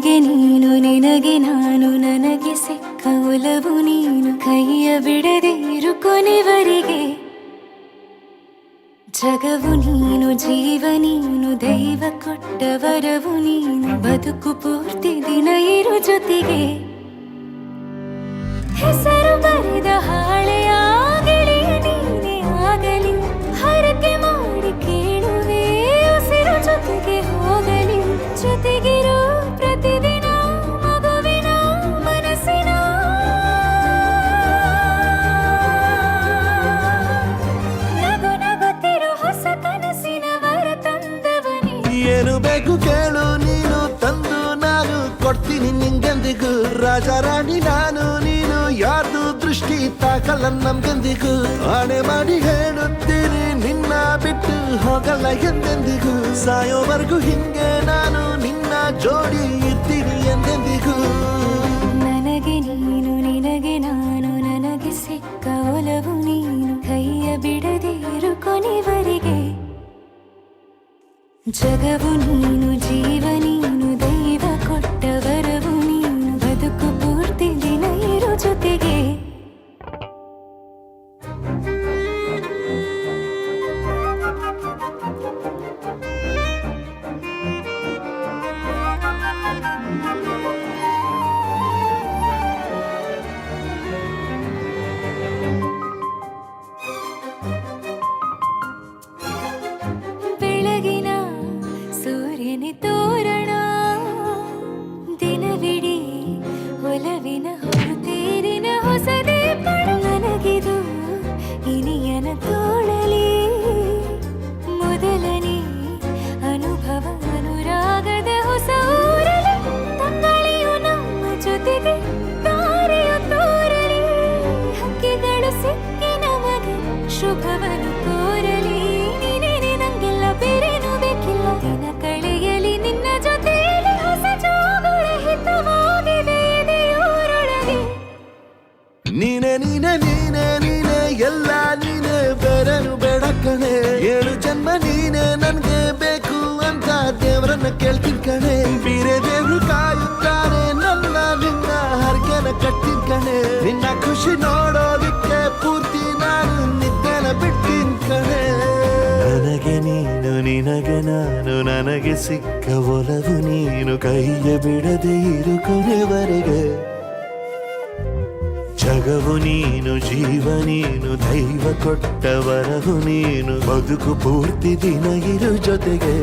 ನನಗೆ ನೀನು ನಿನಗೆ ನಾನು ನನಗೆ ಸಿಕ್ಕ ಒಲವು ನೀನು ಕೈಯ ಬಿಡದೆ ಇರು ಕೊನೆವರೆಗೆ ಜಗವು ನೀನು ಜೀವ ನೀನು ದೈವ ಕೊಟ್ಟ ವರವು ನೀನು ಬದುಕು ಪೂರ್ತಿ ದಿನ ಇರು ಜೊತೆಗೆ ಹೆಸರು ಬರೆದ ಹಾಳೆಯ ಗೆಳೆಯ ನೀನೇ ಆಗಲಿ ಹರಕೆ ಮಾಡಿ ಕೇಳುವೆ ಉಸಿರು ಜೊತೆಗೆ ಹೋಗಲಿ ಜೊತೆಗಿರೋ ಪ್ರತಿದಿನ ಮಗುವಿನ ಮನಸ್ಸಿನ ನಗು ನಗುತ್ತಿರೋ ಹೊಸ ಕನಸಿನ ವರ ತಂದವನೇ ಏನು ಬೇಕು ಕೇಳು ನೀನು ತಂದು ನಾನು ಕೊಡ್ತೀನಿ ನಿಂಗೆಂದಿಗೂ ರಾಜ ರಾಣಿ ನಾನು ನೀನು ಯಾರ್ದು ದೃಷ್ಟಿ ತಾಕಲ್ಲ ನಮ್ಗೆಂದಿಗೂ ಆಣೆ ಮಾಡಿ ಹೇಳುತ್ತೀನಿ ನಿನ್ನ ಬಿಟ್ಟು ಹೋಗಲ್ಲ ಎಂದೆಂದಿಗೂ ಸಾಯೋವರೆಗೂ ಹಿಂಗೆ ನಾನು ನಿನ್ನ ಜೋಡಿ ಇರ್ತೀನಿ ಎಂದೆಂದಿಗೂ ನನಗೆ ನೀನು ನಿನಗೆ ನಾನು ನನಗೆ ಸಿಕ್ಕ ಒಲವು ನೀನು ಕೈಯ ಬಿಡದೆ ಇರು ಕೊನೆವರೆಗೆ ಜಗವು ನೀನು ಜೀವ ನೀನು ದೈವ ಕೊಟ್ಟ ವರವು ನೀನು ಬದುಕು ಪೂರ್ತಿ ದಿನ ಇರು ಜೊತೆಗೆ ಬೆಳಗಿನ ಸೂರ್ಯನೇ ತೋರಣ ದಿನವಿಡೀ ಒಲವಿನ ಹೊರತೇರಿನ ಹೊಸದೇ ಪಡ ನನಗಿದು ಇನಿಯನ ತೋಳಲಿ ಮೊದಲನೇ ಅನುಭವ ಅನುರಾಗದ ಹೊಸ ಊರಲಿ ತಂಗಳಿಯು ನಮ್ಮ ಜೊತೆಗೆ ದಾರಿಯು ತೋರಲಿ ಹಕ್ಕಿಗಳು ಸಿಕ್ಕಿ ನಮಗೆ ಶುಭವನ್ನು ಕೋರಲಿ ನೀನೇನೆ ನಂಗೆಲ್ಲ ಬೇರೇನು ಬೇಕಿಲ್ಲ ದಿನ ಕಳೆಯಲಿ ನಿನ್ನ ಜೊತೆಯಲ್ಲಿ ಹೊಸ ಜೋಗುಳ ಹಿತವಾಗಿದೆ ಇದೆಯೂರೊಳಗೆ ನೀನೆ ನೀನೆ ನೀನೆ ನೀನೆ ಎಲ್ಲ ನೀನೆ ಬೇರೆನು ಬೇಡ ಕಣೆ ಏಳು ಜನ್ಮ ನೀನೆ ನನ್ಗೆ ಬೇಕು ಅಂತ ದೇವರನ್ನ ಕೇಳ್ತೀನಿ ಕಣೆ ಬೇರೆ ದೇವ್ರು ಕಾಯುತ್ತಾರೆ ನನ್ನ ನಿನ್ನ ಹರ್ಗೆನ ಕಟ್ತೀನಿ ಕಣೆ ನಿನ್ನ ಖುಷಿ ನೋಡೋದಿಕ್ಕೆ ಪೂರ್ತಿ ನಾನು ನಿದ್ದೆನ ಬಿಡ್ತೀನಿ ಕಣೆ ನನಗೆ ನೀನು ನಿನಗೆ ನಾನು ನನಗೆ ಸಿಕ್ಕ ಒಲವು ನೀನು ಕೈಯ ಬಿಡದೆ ಇರು ಕೊನೆವರೆಗೆ ಜಗವು ನೀನು ಜೀವ ನೀನು ದೈವ ಕೊಟ್ಟ ವರವು ನೀನು ಬದುಕು ಪೂರ್ತಿ ದಿನ ಇರು ಜೊತೆಗೆ